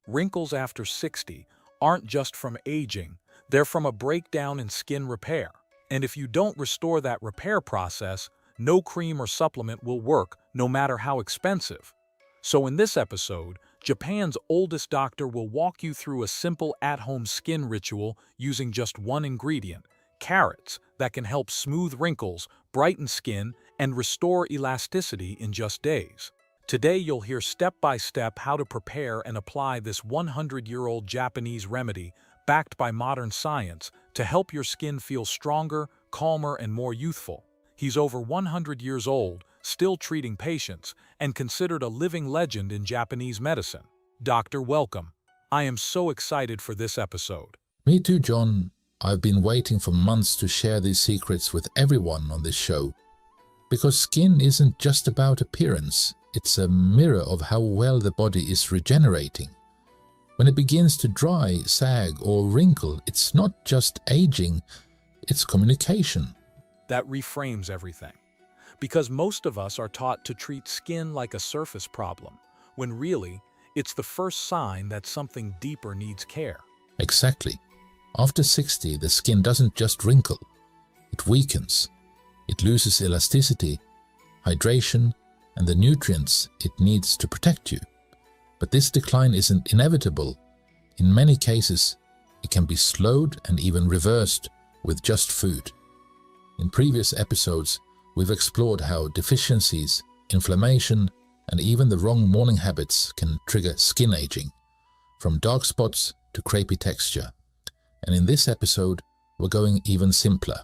Wrinkles after 60 aren't just from aging, they're from a breakdown in skin repair. And if you don't restore that repair process, no cream or supplement will work, no matter how expensive. So in this episode, Japan's oldest doctor will walk you through a simple at-home skin ritual using just one ingredient, carrots, that can help smooth wrinkles, brighten skin, and restore elasticity in just days. Today you'll hear step-by-step how to prepare and apply this 100-year-old Japanese remedy backed by modern science to help your skin feel stronger, calmer, and more youthful. He's over 100 years old, still treating patients, and considered a living legend in Japanese medicine. Doctor, welcome. I am so excited for this episode. Me too, John. I've been waiting for months to share these secrets with everyone on this show. Because skin isn't just about appearance, it's a mirror of how well the body is regenerating. When it begins to dry, sag, or wrinkle, it's not just aging, it's communication. That reframes everything. Because most of us are taught to treat skin like a surface problem, when really, it's the first sign that something deeper needs care. Exactly. After 60, the skin doesn't just wrinkle, it weakens. It loses elasticity, hydration, and the nutrients it needs to protect you. But this decline isn't inevitable. In many cases, it can be slowed and even reversed with just food. In previous episodes, we've explored how deficiencies, inflammation, and even the wrong morning habits can trigger skin aging, from dark spots to crepey texture. And in this episode, we're going even simpler.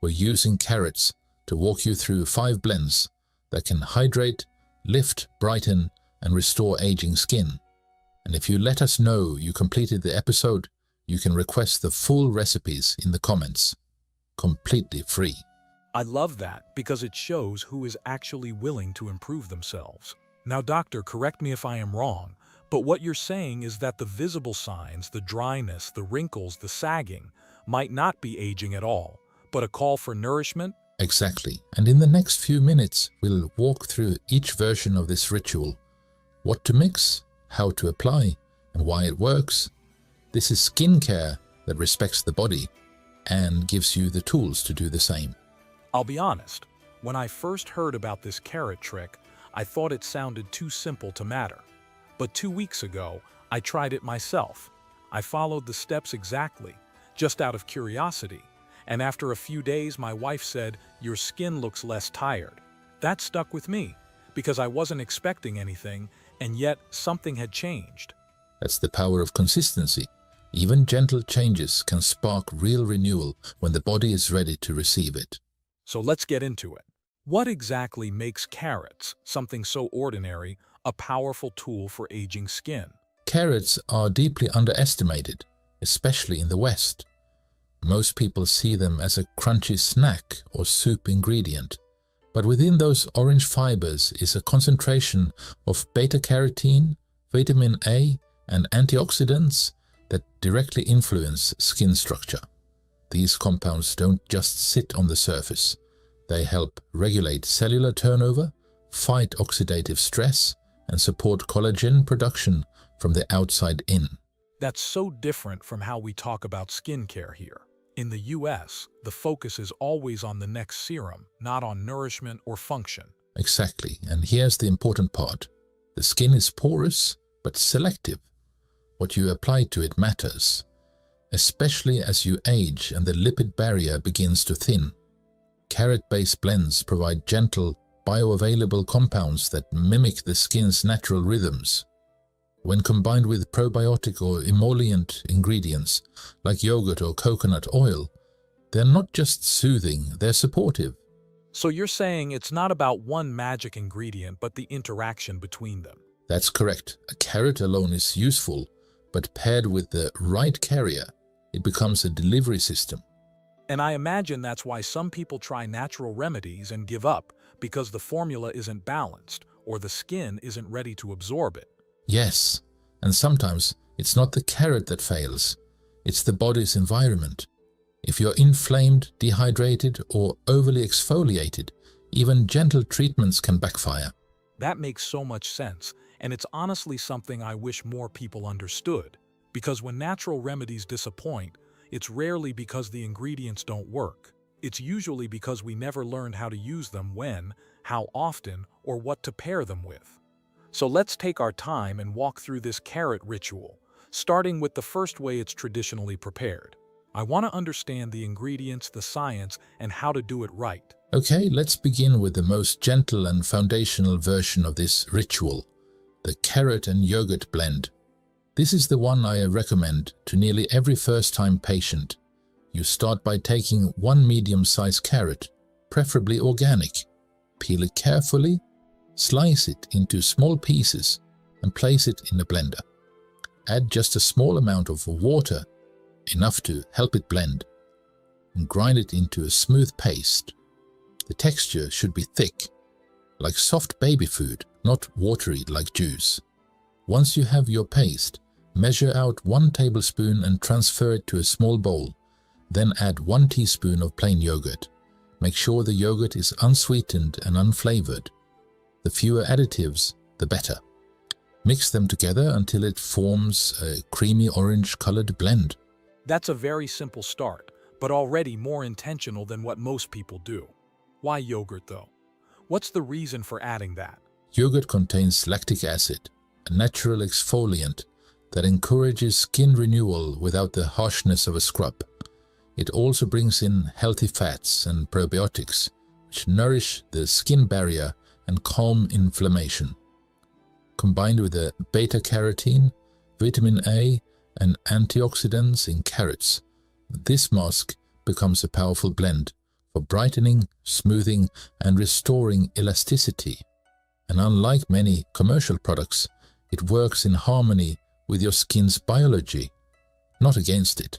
We're using carrots to walk you through 5 blends that can hydrate, lift, brighten, and restore aging skin. And if you let us know you completed the episode, you can request the full recipes in the comments. Completely free. I love that because it shows who is actually willing to improve themselves. Now, doctor, correct me if I am wrong, but what you're saying is that the visible signs, the dryness, the wrinkles, the sagging, might not be aging at all, but a call for nourishment? Exactly. And in the next few minutes, we'll walk through each version of this ritual. What to mix, how to apply, and why it works. This is skincare that respects the body and gives you the tools to do the same. I'll be honest, when I first heard about this carrot trick, I thought it sounded too simple to matter. But 2 weeks ago, I tried it myself. I followed the steps exactly, just out of curiosity. And after a few days, my wife said, "Your skin looks less tired." That stuck with me, because I wasn't expecting anything, and yet something had changed. That's the power of consistency. Even gentle changes can spark real renewal when the body is ready to receive it. So let's get into it. What exactly makes carrots, something so ordinary, a powerful tool for aging skin? Carrots are deeply underestimated, especially in the West. Most people see them as a crunchy snack or soup ingredient. But within those orange fibers is a concentration of beta-carotene, vitamin A, and antioxidants that directly influence skin structure. These compounds don't just sit on the surface. They help regulate cellular turnover, fight oxidative stress, and support collagen production from the outside in. That's so different from how we talk about skincare here. In the US, the focus is always on the next serum, not on nourishment or function. Exactly, and here's the important part. The skin is porous, but selective. What you apply to it matters, especially as you age and the lipid barrier begins to thin. Carrot-based blends provide gentle, bioavailable compounds that mimic the skin's natural rhythms. When combined with probiotic or emollient ingredients like yogurt or coconut oil, they're not just soothing, they're supportive. So you're saying it's not about one magic ingredient, but the interaction between them. That's correct. A carrot alone is useful, but paired with the right carrier, it becomes a delivery system. And I imagine that's why some people try natural remedies and give up, because the formula isn't balanced or the skin isn't ready to absorb it. Yes, and sometimes it's not the carrot that fails, it's the body's environment. If you're inflamed, dehydrated, or overly exfoliated, even gentle treatments can backfire. That makes so much sense, And it's honestly something I wish more people understood, because when natural remedies disappoint, it's rarely because the ingredients don't work. It's usually because we never learned how to use them when, how often, or what to pair them with. So let's take our time and walk through this carrot ritual, starting with the first way it's traditionally prepared. I want to understand the ingredients, the science, and how to do it right. Okay, let's begin with the most gentle and foundational version of this ritual, the carrot and yogurt blend. This is the one I recommend to nearly every first-time patient. You start by taking one medium-sized carrot, preferably organic. Peel it carefully, slice it into small pieces, and place it in a blender. Add just a small amount of water, enough to help it blend, and grind it into a smooth paste. The texture should be thick, like soft baby food, not watery like juice. Once you have your paste, measure out 1 tablespoon and transfer it to a small bowl. Then add 1 teaspoon of plain yogurt. Make sure the yogurt is unsweetened and unflavored. The fewer additives, the better. Mix them together until it forms a creamy orange-colored blend. That's a very simple start, but already more intentional than what most people do. Why yogurt, though? What's the reason for adding that? Yogurt contains lactic acid, a natural exfoliant that encourages skin renewal without the harshness of a scrub. It also brings in healthy fats and probiotics, which nourish the skin barrier and calm inflammation. Combined with the beta-carotene, vitamin A, and antioxidants in carrots, this mask becomes a powerful blend for brightening, smoothing, and restoring elasticity. And unlike many commercial products, it works in harmony with your skin's biology, not against it.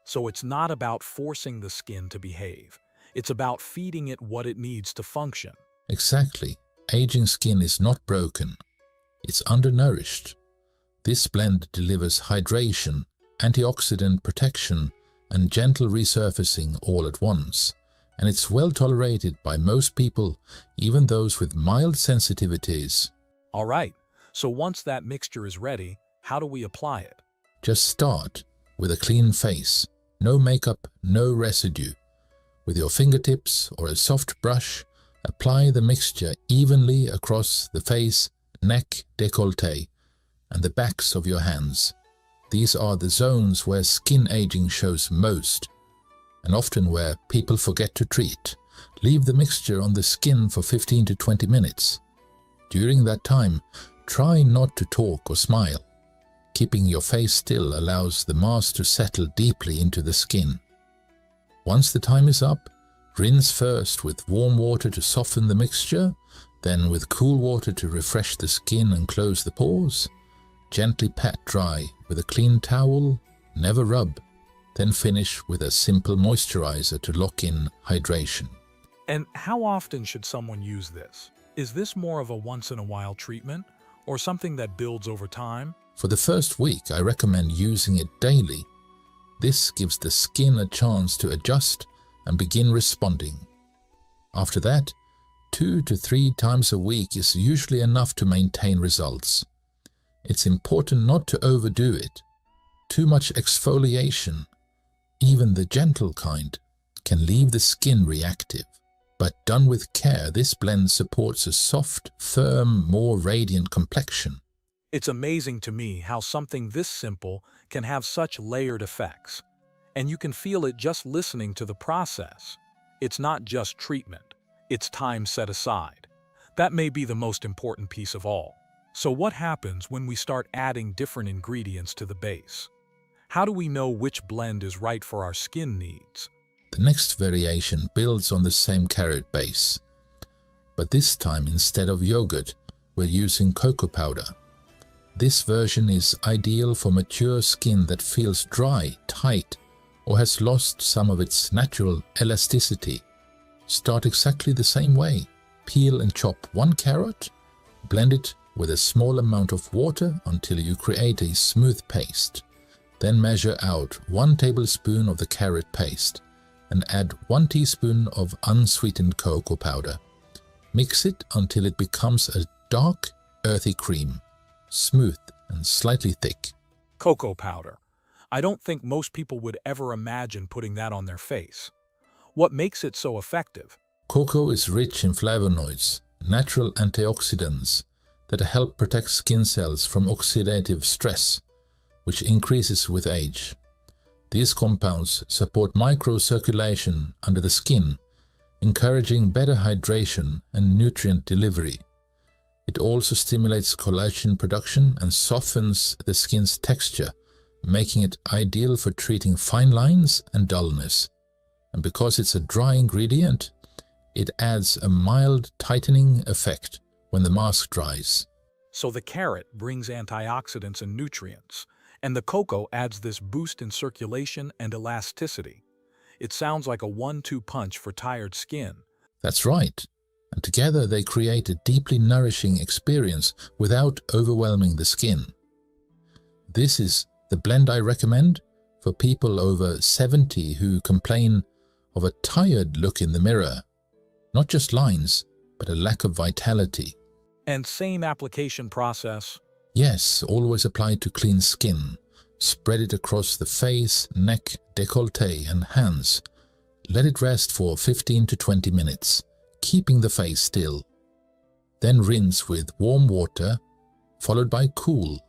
So it's not about forcing the skin to behave. It's about feeding it what it needs to function. Exactly. Aging skin is not broken. It's undernourished. This blend delivers hydration, antioxidant protection, and gentle resurfacing all at once. And it's well tolerated by most people, even those with mild sensitivities. All right, so once that mixture is ready, how do we apply it? Just start with a clean face. No makeup, no residue. With your fingertips or a soft brush, apply the mixture evenly across the face, neck, décolleté, and the backs of your hands. These are the zones where skin aging shows most, and often where people forget to treat. Leave the mixture on the skin for 15 to 20 minutes. During that time, try not to talk or smile. Keeping your face still allows the mask to settle deeply into the skin. Once the time is up, rinse first with warm water to soften the mixture, then with cool water to refresh the skin and close the pores. Gently pat dry with a clean towel, never rub. Then finish with a simple moisturizer to lock in hydration. And how often should someone use this? Is this more of a once-in-a-while treatment, or something that builds over time? For the first week, I recommend using it daily. This gives the skin a chance to adjust and begin responding. After that, 2 to 3 times a week is usually enough to maintain results. It's important not to overdo it. Too much exfoliation, even the gentle kind, can leave the skin reactive. But done with care, this blend supports a soft, firm, more radiant complexion. It's amazing to me how something this simple can have such layered effects. And you can feel it just listening to the process. It's not just treatment, it's time set aside. That may be the most important piece of all. So what happens when we start adding different ingredients to the base? How do we know which blend is right for our skin needs? The next variation builds on the same carrot base. But this time, instead of yogurt, we're using cocoa powder. This version is ideal for mature skin that feels dry, tight, or has lost some of its natural elasticity. Start exactly the same way. Peel and chop 1 carrot, blend it with a small amount of water until you create a smooth paste. Then measure out 1 tablespoon of the carrot paste and add 1 teaspoon of unsweetened cocoa powder. Mix it until it becomes a dark, earthy cream. smooth and slightly thick. Cocoa powder. I don't think most people would ever imagine putting that on their face. What makes it so effective? Cocoa is rich in flavonoids, natural antioxidants that help protect skin cells from oxidative stress, which increases with age. These compounds support microcirculation under the skin, encouraging better hydration and nutrient delivery. It also stimulates collagen production and softens the skin's texture, making it ideal for treating fine lines and dullness. And because it's a dry ingredient, it adds a mild tightening effect when the mask dries. So the carrot brings antioxidants and nutrients, and the cocoa adds this boost in circulation and elasticity. It sounds like a 1-2 punch for tired skin. That's right. And together they create a deeply nourishing experience without overwhelming the skin. This is the blend I recommend for people over 70 who complain of a tired look in the mirror. Not just lines, but a lack of vitality. And same application process? Yes, always apply to clean skin. Spread it across the face, neck, décolleté and hands. Let it rest for 15 to 20 minutes, keeping the face still. Then rinse with warm water, followed by cool.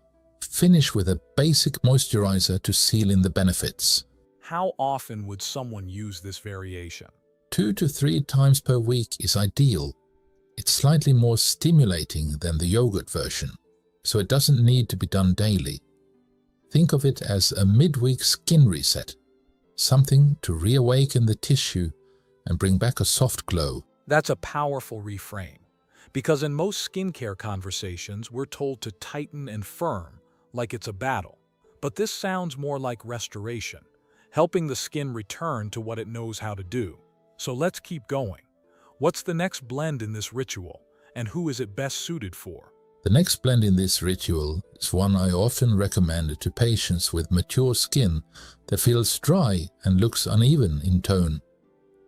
Finish with a basic moisturizer to seal in the benefits. How often would someone use this variation? 2 to 3 times per week is ideal. It's slightly more stimulating than the yogurt version, so it doesn't need to be done daily. Think of it as a midweek skin reset, something to reawaken the tissue and bring back a soft glow. That's a powerful reframe, because in most skincare conversations we're told to tighten and firm, like it's a battle. But this sounds more like restoration, helping the skin return to what it knows how to do. So let's keep going. What's the next blend in this ritual, and who is it best suited for? The next blend in this ritual is one I often recommend to patients with mature skin that feels dry and looks uneven in tone.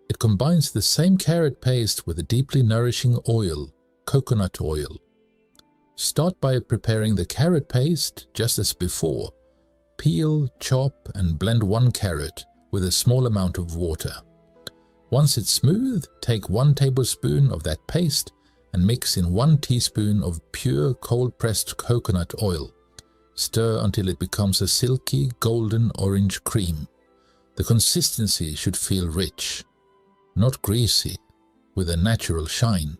It combines the same carrot paste with a deeply nourishing oil, coconut oil. Start by preparing the carrot paste just as before. Peel, chop and blend 1 carrot with a small amount of water. Once it's smooth, take 1 tablespoon of that paste and mix in 1 teaspoon of pure cold-pressed coconut oil. Stir until it becomes a silky golden orange cream. The consistency should feel rich, not greasy, with a natural shine.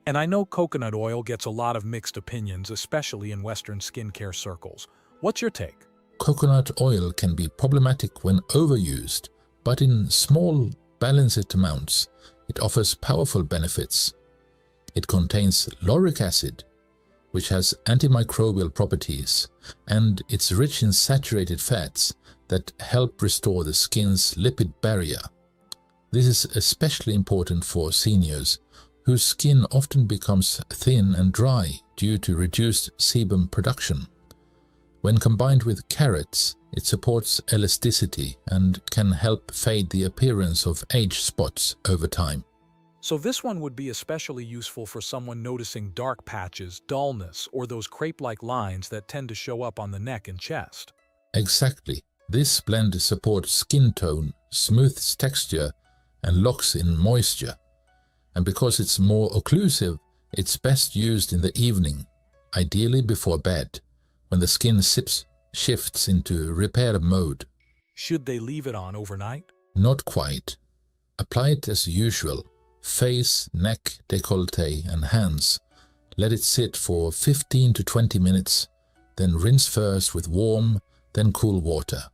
And I know coconut oil gets a lot of mixed opinions, especially in Western skincare circles. What's your take? Coconut oil can be problematic when overused, but in small, balanced amounts, it offers powerful benefits. It contains lauric acid, which has antimicrobial properties, and it's rich in saturated fats that help restore the skin's lipid barrier. This is especially important for seniors, whose skin often becomes thin and dry due to reduced sebum production. When combined with carrots, it supports elasticity and can help fade the appearance of age spots over time. So this one would be especially useful for someone noticing dark patches, dullness, or those crepe-like lines that tend to show up on the neck and chest. Exactly. This blend supports skin tone, smooths texture, and locks in moisture. And because it's more occlusive, it's best used in the evening, ideally before bed, when the skin shifts into repair mode. Should they leave it on overnight? Not quite. Apply it as usual. Face, neck, décolleté and hands. Let it sit for 15 to 20 minutes, then rinse first with warm, then cool water.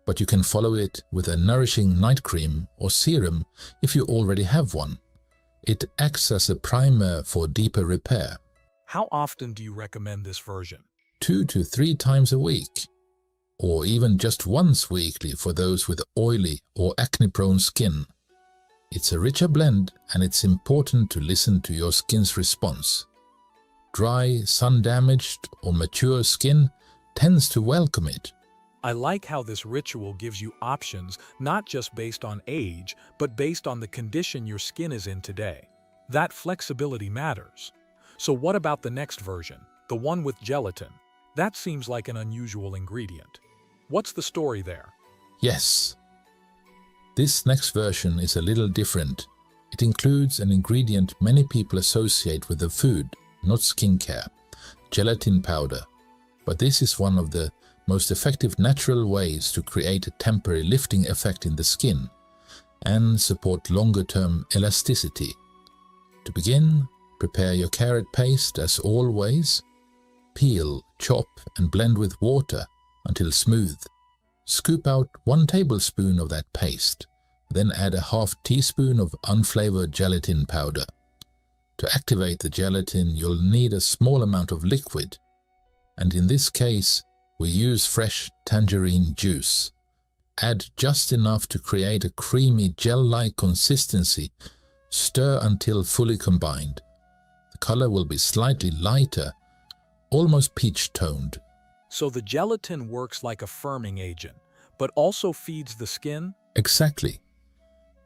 But you can follow it with a nourishing night cream or serum if you already have one. It acts as a primer for deeper repair. How often do you recommend this version? 2 to 3 times a week, or even just once weekly for those with oily or acne-prone skin. It's a richer blend, and it's important to listen to your skin's response. Dry, sun-damaged or mature skin tends to welcome it. I like how this ritual gives you options not just based on age, but based on the condition your skin is in today. That flexibility matters. So what about the next version, the one with gelatin? That seems like an unusual ingredient. What's the story there? Yes, this next version is a little different. It includes an ingredient many people associate with the food, not skincare, gelatin powder. But this is one of the most effective natural ways to create a temporary lifting effect in the skin and support longer-term elasticity. To begin, prepare your carrot paste as always. Peel, chop and blend with water until smooth. Scoop out 1 tablespoon of that paste, then add a half teaspoon of unflavored gelatin powder. To activate the gelatin, you'll need a small amount of liquid, and in this case, we use fresh tangerine juice. Add just enough to create a creamy gel-like consistency. Stir until fully combined. The color will be slightly lighter, almost peach-toned. So the gelatin works like a firming agent, but also feeds the skin? Exactly.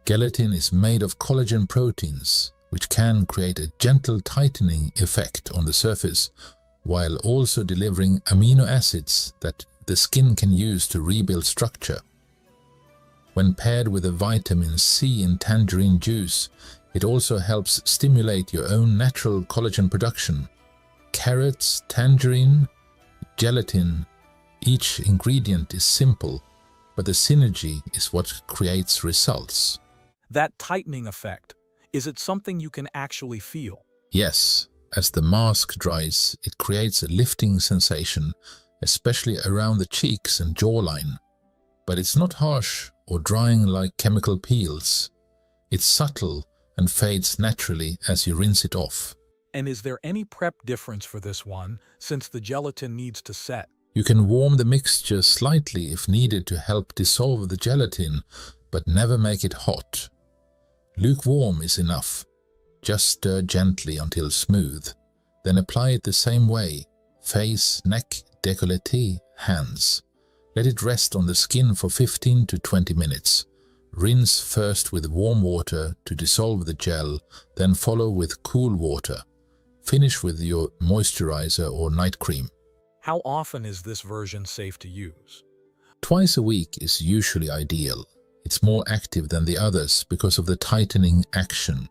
Gelatin is made of collagen proteins, which can create a gentle tightening effect on the surface, while also delivering amino acids that the skin can use to rebuild structure. When paired with a vitamin C in tangerine juice, it also helps stimulate your own natural collagen production. Carrots, tangerine, gelatin, each ingredient is simple, but the synergy is what creates results. That tightening effect, is it something you can actually feel? Yes, as the mask dries, it creates a lifting sensation, especially around the cheeks and jawline. But it's not harsh or drying like chemical peels. It's subtle and fades naturally as you rinse it off. And is there any prep difference for this one, since the gelatin needs to set? You can warm the mixture slightly if needed to help dissolve the gelatin, but never make it hot. Lukewarm is enough. Just stir gently until smooth. Then apply it the same way: face, neck, décolleté, hands. Let it rest on the skin for 15 to 20 minutes. Rinse first with warm water to dissolve the gel, then follow with cool water. Finish with your moisturizer or night cream. How often is this version safe to use? Twice a week is usually ideal. It's more active than the others because of the tightening action.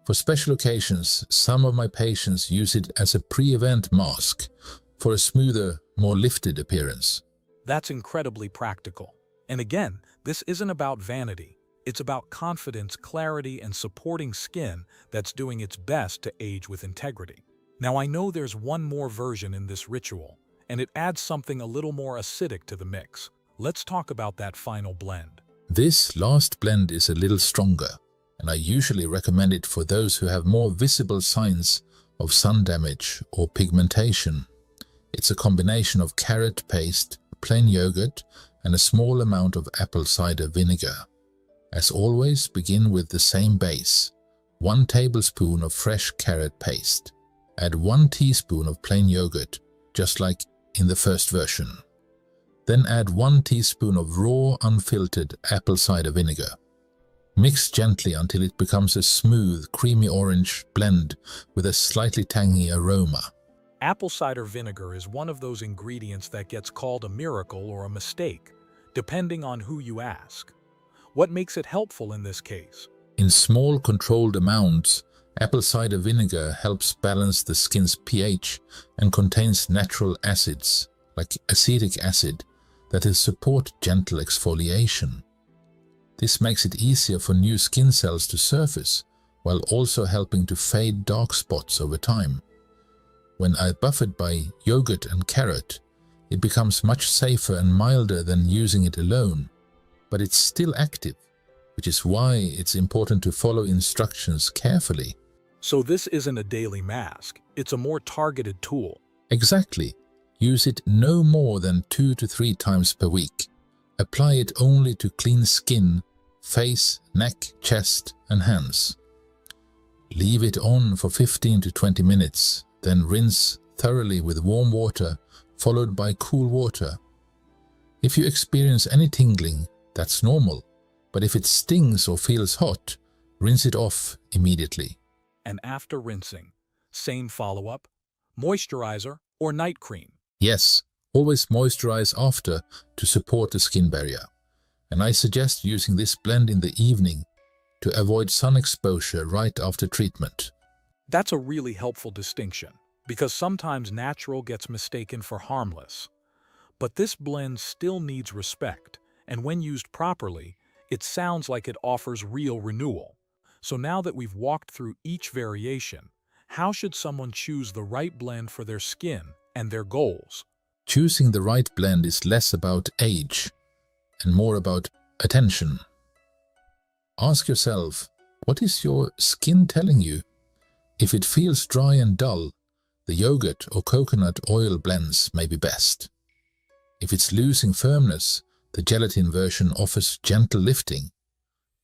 For special occasions, some of my patients use it as a pre-event mask for a smoother, more lifted appearance. That's incredibly practical. And again, this isn't about vanity. It's about confidence, clarity, and supporting skin that's doing its best to age with integrity. Now, I know there's one more version in this ritual, and it adds something a little more acidic to the mix. Let's talk about that final blend. This last blend is a little stronger, and I usually recommend it for those who have more visible signs of sun damage or pigmentation. It's a combination of carrot paste, plain yogurt, and a small amount of apple cider vinegar. As always, begin with the same base: 1 tablespoon of fresh carrot paste. Add 1 teaspoon of plain yogurt, just like in the first version. Then add 1 teaspoon of raw, unfiltered apple cider vinegar. Mix gently until it becomes a smooth, creamy orange blend with a slightly tangy aroma. Apple cider vinegar is one of those ingredients that gets called a miracle or a mistake, depending on who you ask. What makes it helpful in this case? In small, controlled amounts, apple cider vinegar helps balance the skin's pH and contains natural acids, like acetic acid, that will support gentle exfoliation. This makes it easier for new skin cells to surface, while also helping to fade dark spots over time. When buffered by yogurt and carrot, it becomes much safer and milder than using it alone, but it's still active, which is why it's important to follow instructions carefully. So this isn't a daily mask, it's a more targeted tool. Exactly. Use it no more than 2 to 3 times per week. Apply it only to clean skin, face, neck, chest, and hands. Leave it on for 15 to 20 minutes, then rinse thoroughly with warm water, followed by cool water. If you experience any tingling, that's normal, but if it stings or feels hot, rinse it off immediately. And after rinsing, same follow-up, moisturizer or night cream. Yes, always moisturize after to support the skin barrier. And I suggest using this blend in the evening to avoid sun exposure right after treatment. That's a really helpful distinction, because sometimes natural gets mistaken for harmless. But this blend still needs respect, and when used properly, it sounds like it offers real renewal. So now that we've walked through each variation, how should someone choose the right blend for their skin and their goals? Choosing the right blend is less about age and more about attention. Ask yourself, what is your skin telling you? If it feels dry and dull, the yogurt or coconut oil blends may be best. If it's losing firmness, the gelatin version offers gentle lifting.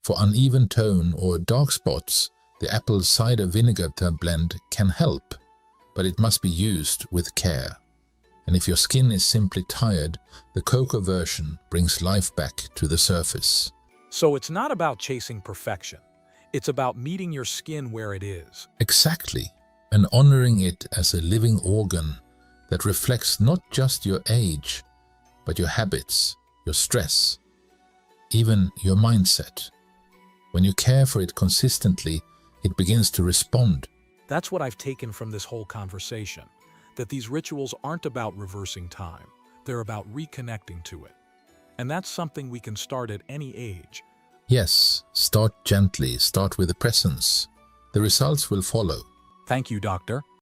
For uneven tone or dark spots, the apple cider vinegar blend can help, but it must be used with care. And if your skin is simply tired, the cocoa version brings life back to the surface. So it's not about chasing perfection. It's about meeting your skin where it is. Exactly, and honoring it as a living organ that reflects not just your age, but your habits, your stress, even your mindset. When you care for it consistently, it begins to respond. That's what I've taken from this whole conversation, that these rituals aren't about reversing time. They're about reconnecting to it. And that's something we can start at any age. Yes, start gently, start with the presence. The results will follow. Thank you, Doctor.